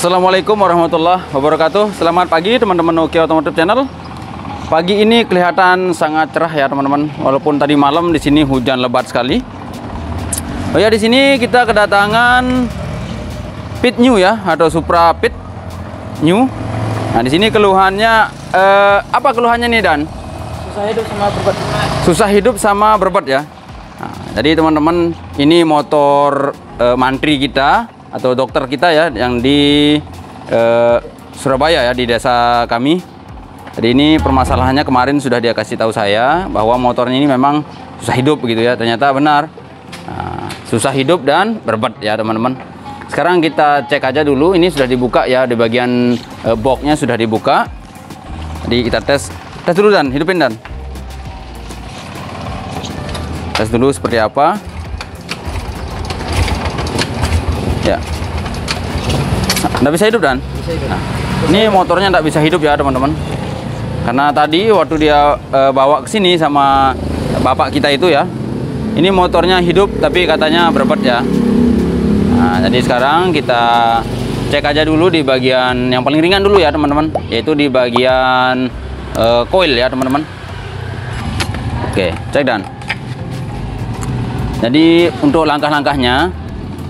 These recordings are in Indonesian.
Assalamualaikum warahmatullahi wabarakatuh. Selamat pagi teman-teman Nokia Otomotif Channel. Pagi ini kelihatan sangat cerah ya teman-teman. Walaupun tadi malam di sini hujan lebat sekali. Oh ya, di sini kita kedatangan Pit New ya, atau Supra Pit New. Nah, di sini keluhannya apa keluhannya nih, Dan? Susah hidup sama berbet. Susah hidup sama berbet ya. Nah, jadi teman-teman, ini motor mantri kita atau dokter kita ya, yang di Surabaya ya, di desa kami. Jadi ini permasalahannya kemarin sudah dia kasih tahu saya bahwa motornya ini memang susah hidup begitu ya. Ternyata benar. Nah, susah hidup dan berbet ya teman-teman. Sekarang kita cek aja dulu. Ini sudah dibuka ya, di bagian boxnya sudah dibuka. Jadi kita tes dulu, Dan, hidupin, Dan. Tes dulu seperti apa. Ya, nggak bisa hidup, Dan. Nah, ini motornya nggak bisa hidup ya teman-teman. Karena tadi waktu dia bawa ke sini sama bapak kita itu ya, ini motornya hidup tapi katanya berbet ya. Nah, jadi sekarang kita cek aja dulu di bagian yang paling ringan dulu ya teman-teman, yaitu di bagian coil ya teman-teman. Oke, cek, Dan. Jadi untuk langkah-langkahnya,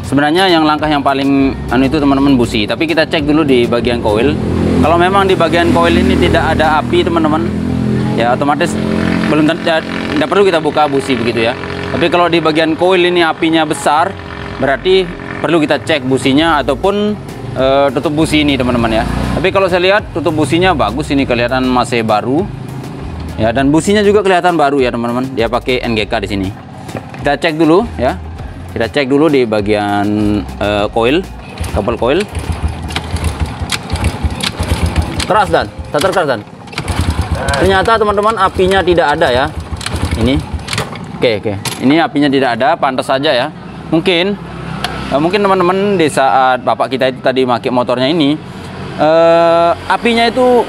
sebenarnya yang langkah yang paling itu teman-teman busi. Tapi kita cek dulu di bagian coil. Kalau memang di bagian coil ini tidak ada api teman-teman, ya otomatis tidak perlu kita buka busi begitu ya. Tapi kalau di bagian coil ini apinya besar, berarti perlu kita cek businya ataupun tutup busi ini teman-teman ya. Tapi kalau saya lihat tutup businya bagus, ini kelihatan masih baru. Ya, dan businya juga kelihatan baru ya teman-teman. Dia pakai NGK di sini. Kita cek dulu ya. Kita cek dulu di bagian coil, kabel coil. Keras, Dan. Starter keras, Dan. Ternyata teman-teman apinya tidak ada ya. Ini. Oke. Ini apinya tidak ada, pantas saja ya. Mungkin teman-teman di saat bapak kita itu tadi pakai motornya ini, apinya itu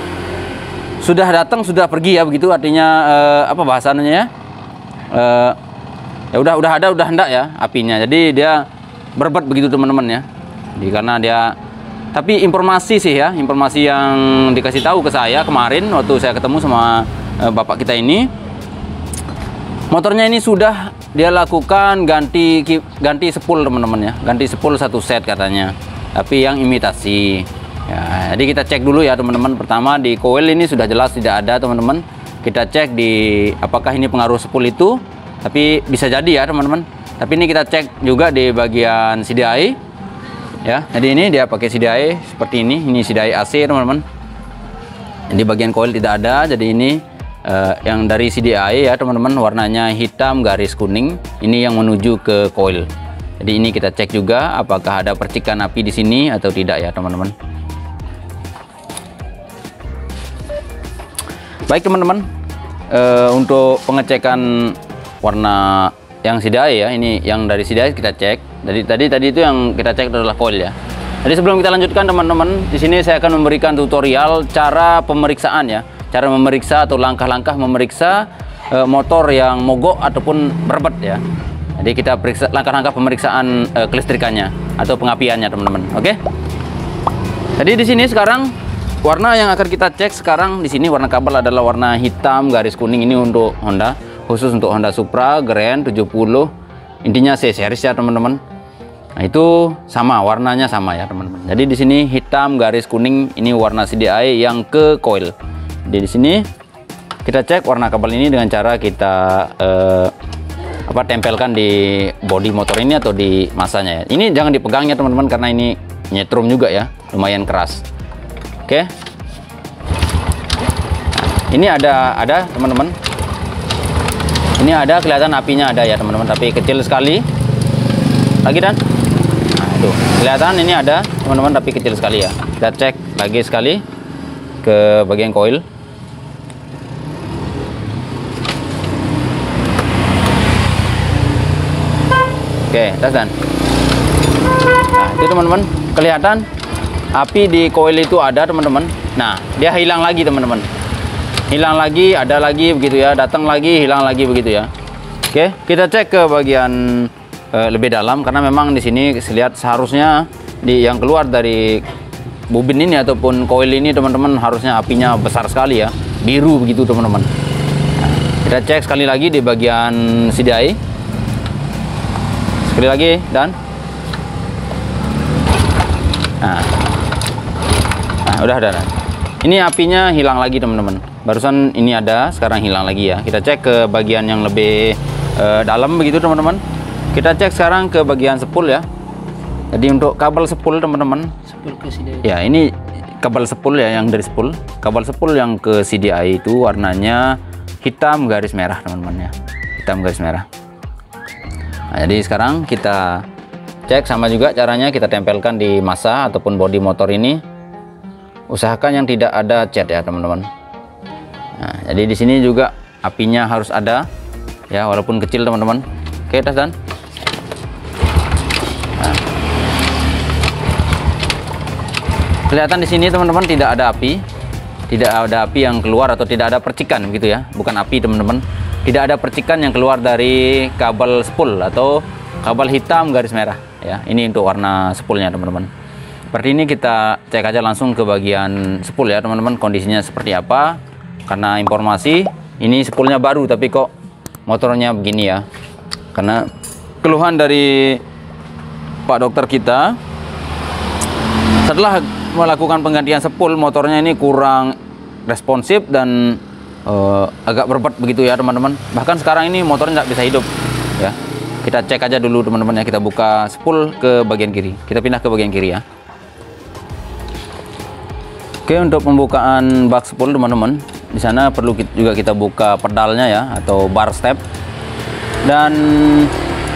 sudah datang, sudah pergi ya begitu. Artinya apa bahasanya ya? Ya udah ada, udah hendak ya apinya. Jadi dia berbet begitu teman-teman ya. Jadi karena dia, tapi informasi sih ya, informasi yang dikasih tahu ke saya kemarin waktu saya ketemu sama bapak kita ini, motornya ini sudah dia lakukan ganti sepul teman-teman ya, ganti sepul satu set katanya, tapi yang imitasi ya. Jadi kita cek dulu ya teman-teman. Pertama di coil ini sudah jelas tidak ada teman-teman. Kita cek di apakah ini pengaruh sepul itu, tapi bisa jadi ya teman-teman. Tapi ini kita cek juga di bagian CDI ya. Jadi ini dia pakai CDI seperti ini CDI AC teman-teman. Jadi bagian coil tidak ada. Jadi ini yang dari CDI ya teman-teman, warnanya hitam garis kuning. Ini yang menuju ke coil. Jadi ini kita cek juga apakah ada percikan api di sini atau tidak ya teman-teman. Baik teman-teman, untuk pengecekan warna yang CDI ya, ini yang dari CDI kita cek. Tadi itu yang kita cek adalah coil ya. Jadi sebelum kita lanjutkan teman-teman, di sini saya akan memberikan tutorial cara pemeriksaan ya, cara memeriksa atau langkah-langkah memeriksa motor yang mogok ataupun berbet ya. Jadi kita periksa langkah-langkah pemeriksaan kelistrikannya atau pengapiannya teman-teman. Oke. Jadi di sini sekarang warna yang akan kita cek sekarang di sini, warna kabel adalah warna hitam garis kuning. Ini untuk Honda, khusus untuk Honda Supra Grand 70, intinya C-series ya teman-teman. Nah itu sama, warnanya sama ya teman-teman. Jadi di sini hitam garis kuning, ini warna CDI yang ke coil. Jadi di sini kita cek warna kabel ini dengan cara kita tempelkan di bodi motor ini atau di masanya ya. Ini jangan dipegang ya teman-teman, karena ini nyetrum juga ya, lumayan keras. Oke. Ini ada teman-teman. Ini ada, kelihatan apinya ada ya teman-teman, tapi kecil sekali. Lagi, Dan. Nah, itu kelihatan ini ada teman-teman, tapi kecil sekali ya. Kita cek lagi sekali ke bagian coil. Oke, tes, Dan. Nah, itu teman-teman, kelihatan api di coil itu ada teman-teman. Nah, dia hilang lagi teman-teman. Hilang lagi, ada lagi begitu ya, datang lagi, hilang lagi begitu ya. Oke, kita cek ke bagian lebih dalam, karena memang di sini lihat seharusnya yang keluar dari bobin ini ataupun koil ini teman-teman harusnya apinya besar sekali ya, biru begitu teman-teman. Nah, kita cek sekali lagi di bagian CDI, sekali lagi, dan nah udah. Ini apinya hilang lagi teman-teman. Barusan ini ada, sekarang hilang lagi ya. Kita cek ke bagian yang lebih dalam begitu teman-teman. Kita cek sekarang ke bagian spool ya. Jadi untuk kabel spool teman-teman, ya ini kabel spool ya, yang dari spool. Kabel spool yang ke CDI itu warnanya hitam garis merah teman-teman ya, hitam garis merah. Nah, jadi sekarang kita cek sama juga caranya, kita tempelkan di massa ataupun bodi motor ini. Usahakan yang tidak ada cat ya teman-teman. Nah, jadi di sini juga apinya harus ada ya, walaupun kecil teman-teman. Oke, tes dan. Nah, kelihatan di sini teman-teman tidak ada api, yang keluar atau tidak ada percikan begitu ya, bukan api teman-teman. Tidak ada percikan yang keluar dari kabel spool atau kabel hitam garis merah ya. Ini untuk warna spoolnya teman-teman. Seperti ini kita cek aja langsung ke bagian spool ya teman-teman, kondisinya seperti apa. Karena informasi ini spoolnya baru tapi kok motornya begini ya, karena keluhan dari Pak dokter kita setelah melakukan penggantian spool, motornya ini kurang responsif dan agak berbet begitu ya teman-teman. Bahkan sekarang ini motornya nggak bisa hidup ya. Kita cek aja dulu teman-teman ya, kita buka spool ke bagian kiri, kita pindah ke bagian kiri ya. Oke, untuk pembukaan bak spool teman-teman, di sana perlu juga kita buka pedalnya ya, atau bar step dan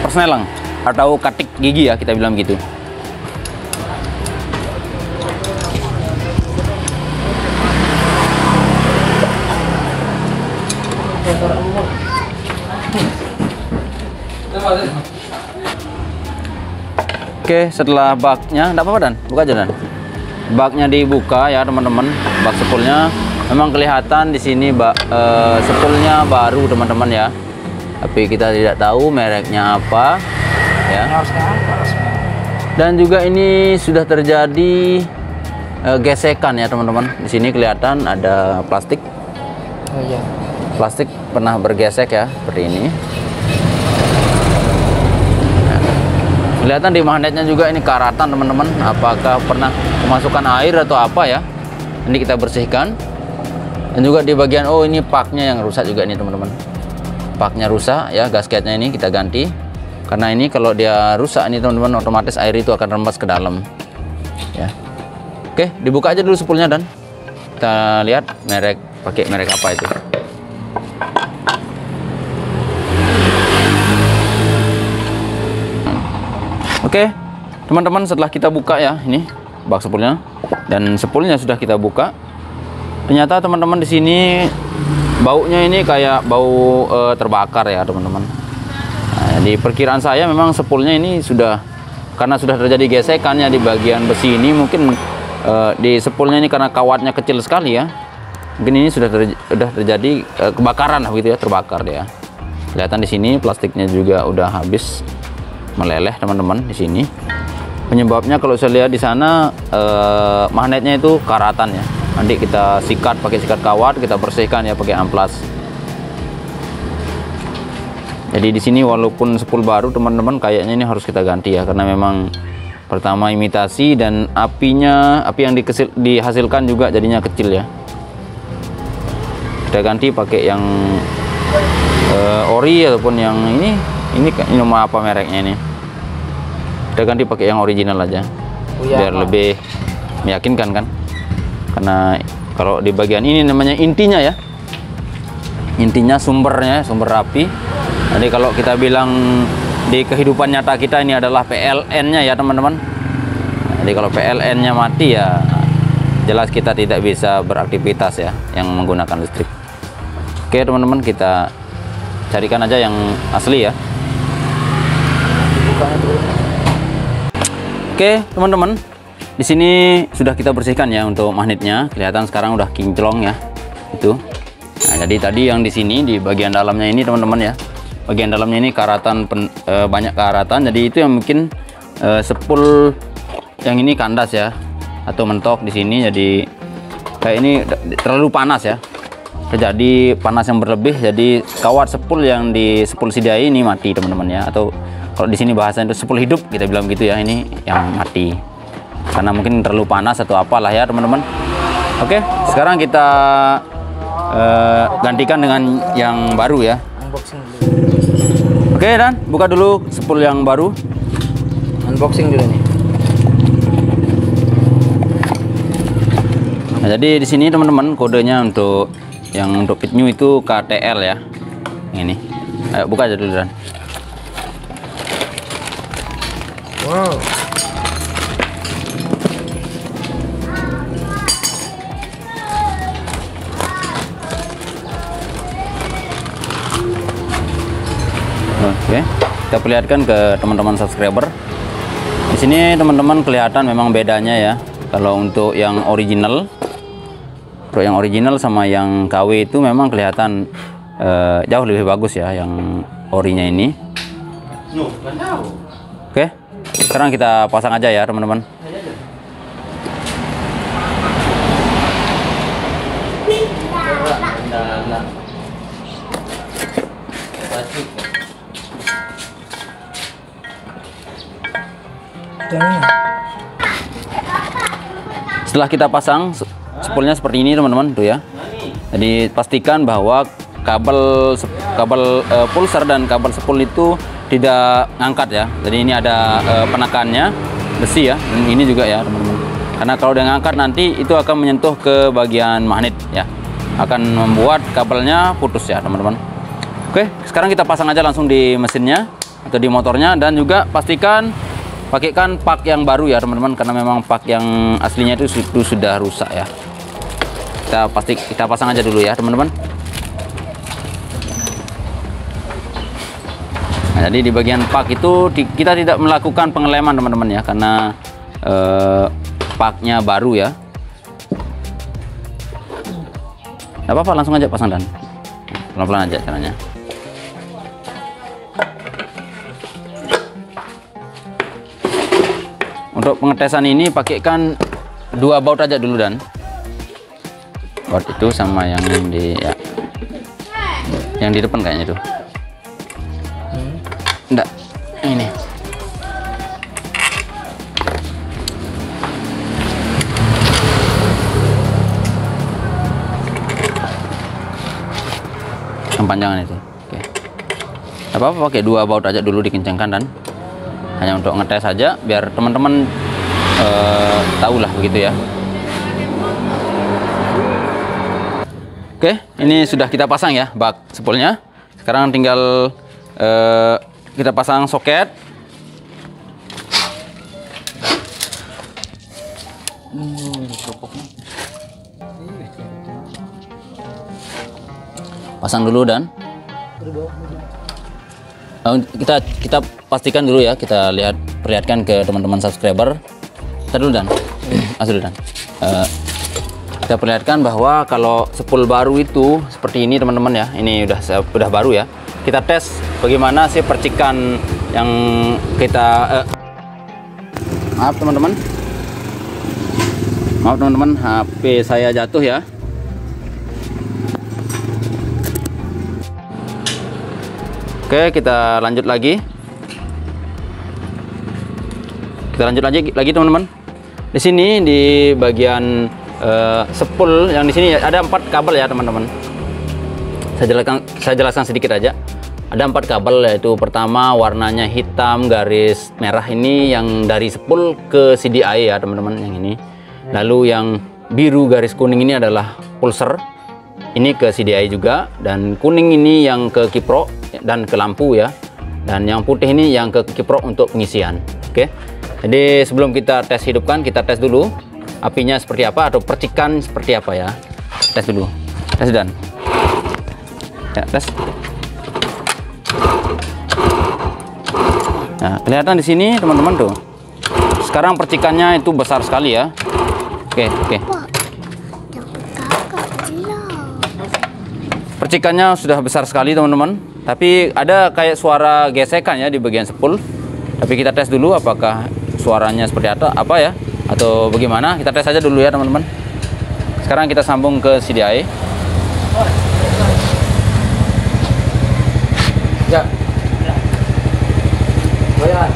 persneling atau katik gigi ya, kita bilang gitu. Oke, setelah baknya, enggak apa-apa Dan, buka aja Dan. Baknya dibuka ya teman-teman, bak spoolnya. Memang kelihatan di sini spoolnya baru teman-teman ya. Tapi kita tidak tahu mereknya apa ya. Dan juga ini sudah terjadi gesekan ya teman-teman. Di sini kelihatan ada plastik. Oh iya. Plastik pernah bergesek ya, seperti ini. Kelihatan di magnetnya juga ini karatan teman-teman. Apakah pernah kemasukan air atau apa ya? Ini kita bersihkan. Dan juga di bagian ini paknya yang rusak juga ini teman-teman. Paknya rusak ya, gasketnya ini kita ganti. Karena ini kalau dia rusak ini teman-teman, otomatis air itu akan rembes ke dalam. Ya. Oke, dibuka aja dulu spoolnya Dan. Kita lihat pakai merek apa itu. Oke, teman-teman, setelah kita buka ya, ini bak spoolnya dan spoolnya sudah kita buka. Ternyata teman-teman di sini baunya ini kayak bau terbakar ya teman-teman. Nah, di perkiraan saya memang spoolnya ini karena sudah terjadi gesekannya di bagian besi ini, mungkin di spoolnya ini karena kawatnya kecil sekali ya. Mungkin ini sudah terjadi kebakaran begitu ya, terbakar ya. Kelihatan di sini plastiknya juga udah habis meleleh teman-teman di sini. Penyebabnya kalau saya lihat di sana magnetnya itu karatan ya. Nanti kita sikat pakai sikat kawat, kita bersihkan ya pakai amplas. Jadi di sini walaupun spool baru teman-teman, kayaknya ini harus kita ganti ya, karena memang pertama imitasi dan api yang dihasilkan juga jadinya kecil ya. Kita ganti pakai yang ori ataupun yang ini nomor apa mereknya ini. Kita ganti pakai yang original aja, biar lebih meyakinkan kan. Karena kalau di bagian ini namanya intinya ya, intinya sumber api. Jadi kalau kita bilang di kehidupan nyata kita ini adalah PLN-nya ya teman-teman. Jadi kalau PLN-nya mati ya jelas kita tidak bisa beraktivitas ya yang menggunakan listrik. Oke teman-teman, kita carikan aja yang asli ya. Oke teman-teman, di sini sudah kita bersihkan ya untuk magnetnya. Kelihatan sekarang udah kinclong ya itu. Nah, jadi tadi yang di sini di bagian dalamnya ini teman-teman ya, bagian dalamnya ini karatan, banyak karatan. Jadi itu yang mungkin spool yang ini kandas ya. atau mentok di sini, jadi kayak ini terlalu panas ya, terjadi panas yang berlebih, jadi kawat sepul yang di sepul CDI ini mati teman-teman ya, atau kalau di sini bahasanya itu sepul hidup kita bilang gitu ya, ini yang mati karena mungkin terlalu panas atau apalah ya teman-teman. Oke, sekarang kita gantikan dengan yang baru ya. Unboxing dulu. Oke, dan buka dulu sepul yang baru. Unboxing dulu nih. Nah, jadi di sini teman-teman kodenya untuk yang untuk pit new itu KTL ya. Ini. Ayo buka aja dulu dan. Wow. Oke, kita perlihatkan ke teman-teman subscriber. Di sini teman-teman kelihatan memang bedanya ya. Kalau untuk yang original, sama yang KW itu memang kelihatan jauh lebih bagus ya yang orinya ini. Oke, sekarang kita pasang aja ya teman-teman. Setelah kita pasang spolnya seperti ini teman-teman tuh ya. Jadi pastikan bahwa kabel pulsar dan kabel sepul itu tidak ngangkat ya. Jadi ini ada penekannya besi ya, dan ini juga ya teman-teman. Karena kalau udah ngangkat nanti itu akan menyentuh ke bagian magnet ya, akan membuat kabelnya putus ya teman-teman. Oke, sekarang kita pasang aja langsung di mesinnya atau di motornya, dan juga pastikan pakaikan pak yang baru ya teman-teman, karena memang pak yang aslinya itu sudah rusak ya. Kita pasang aja dulu ya teman-teman. Nah, jadi di bagian pak itu kita tidak melakukan pengeleman teman-teman ya, karena paknya baru ya. Nggak apa-apa, langsung aja pasang dan pelan-pelan aja caranya. Untuk pengetesan ini pakaikan 2 baut aja dulu dan baut itu sama yang di ya, yang di depan kayaknya tuh. Enggak, ini. Yang panjangan itu. Oke. Apa-apa pakai 2 baut aja dulu, dikencangkan dan hanya untuk ngetes saja biar teman-teman tahu lah begitu ya. Oke, ini sudah kita pasang ya bak sepulnya. Sekarang tinggal kita pasang soket. Pasang dulu dan kita pastikan dulu ya, kita perlihatkan ke teman-teman subscriber. Kita dulu dan dulu dan kita perlihatkan bahwa kalau sepul baru itu seperti ini teman-teman ya, ini udah baru ya. Kita tes bagaimana sih percikan yang kita maaf teman-teman, HP saya jatuh ya. Oke, kita lanjut lagi. Teman-teman. Di sini di bagian sepul yang di sini ada 4 kabel ya teman-teman. Saya jelaskan sedikit aja. Ada 4 kabel, yaitu pertama warnanya hitam garis merah ini yang dari sepul ke CDI ya teman-teman, yang ini. Lalu yang biru garis kuning ini adalah pulser. Ini ke CDI juga, dan kuning ini yang ke kiprok dan ke lampu ya, dan yang putih ini yang ke kiprok untuk pengisian. Oke, jadi sebelum kita tes hidupkan, kita tes dulu apinya seperti apa atau percikan seperti apa ya. Tes dulu, tes dan ya, tes. Nah, kelihatan di sini teman-teman tuh. Sekarang percikannya itu besar sekali ya. Oke. Percikannya sudah besar sekali teman-teman, tapi ada kayak suara gesekan ya di bagian sepul. Tapi kita tes dulu apakah suaranya seperti apa ya. atau bagaimana. Kita tes aja dulu ya teman-teman. Sekarang kita sambung ke CDI. Ya. Goyang.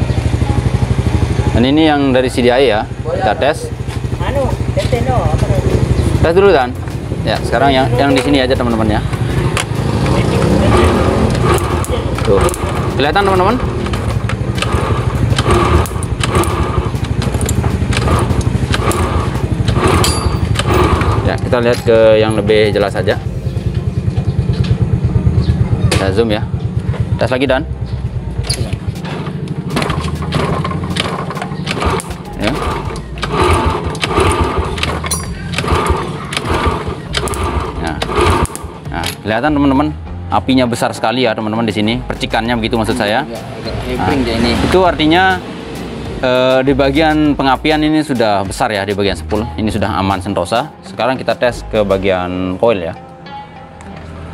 Dan ini yang dari CDI ya. Kita tes. Tes dulu Dan. Ya, sekarang yang di sini aja teman-teman ya. Tuh. Kelihatan teman-teman? Ya, kita lihat ke yang lebih jelas saja. Kita zoom ya. Tes lagi Dan. Ya. Nah, kelihatan teman-teman, apinya besar sekali ya teman-teman di sini. Percikannya begitu maksud saya. Ini. Itu artinya di bagian pengapian ini sudah besar ya, di bagian spool. Ini sudah aman sentosa. Sekarang kita tes ke bagian coil ya.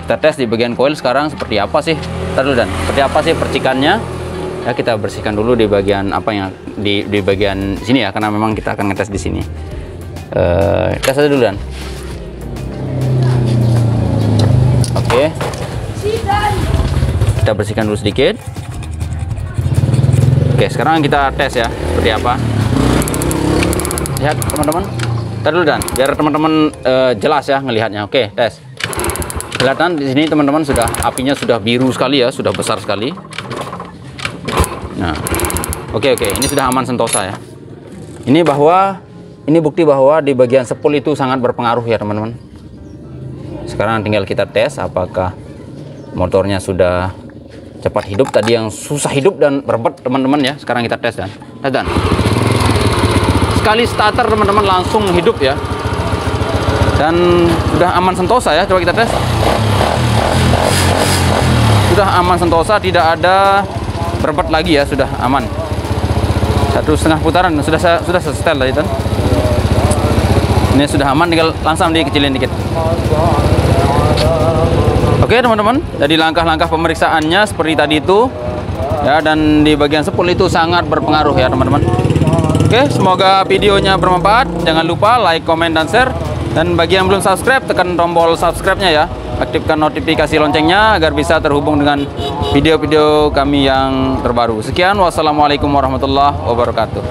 Kita tes di bagian coil sekarang seperti apa sih? Ntar dulu Dan, seperti apa sih percikannya? Ya kita bersihkan dulu di bagian apa yang di bagian sini ya, karena memang kita akan ngetes di sini. Tes aja dulu Dan. Oke. Kita bersihkan dulu sedikit. Oke, sekarang kita tes ya, seperti apa. Lihat teman-teman. Ntar dulu Dan, biar teman-teman jelas ya ngelihatnya. Oke, tes. Kelihatan di sini teman-teman sudah apinya sudah biru sekali ya, sudah besar sekali. Nah, oke, ini sudah aman sentosa ya. Ini bukti bahwa di bagian spool itu sangat berpengaruh ya teman-teman. Sekarang tinggal kita tes apakah motornya sudah cepat hidup. Tadi yang susah hidup dan berbet teman-teman ya. Sekarang kita tes Dan. Tes Dan. Sekali starter teman-teman langsung hidup ya. Dan sudah aman sentosa ya. Coba kita tes. Sudah aman sentosa, tidak ada berbet lagi ya, sudah aman. 1,5 putaran sudah setel tadi kan. Ini sudah aman, tinggal langsung dikecilin dikit. Oke teman-teman, jadi langkah-langkah pemeriksaannya seperti tadi itu ya, dan di bagian spool itu sangat berpengaruh ya teman-teman. Oke, semoga videonya bermanfaat. Jangan lupa like, comment, dan share. Dan bagi yang belum subscribe, tekan tombol subscribe-nya ya. Aktifkan notifikasi loncengnya agar bisa terhubung dengan video-video kami yang terbaru. Sekian, wassalamualaikum warahmatullahi wabarakatuh.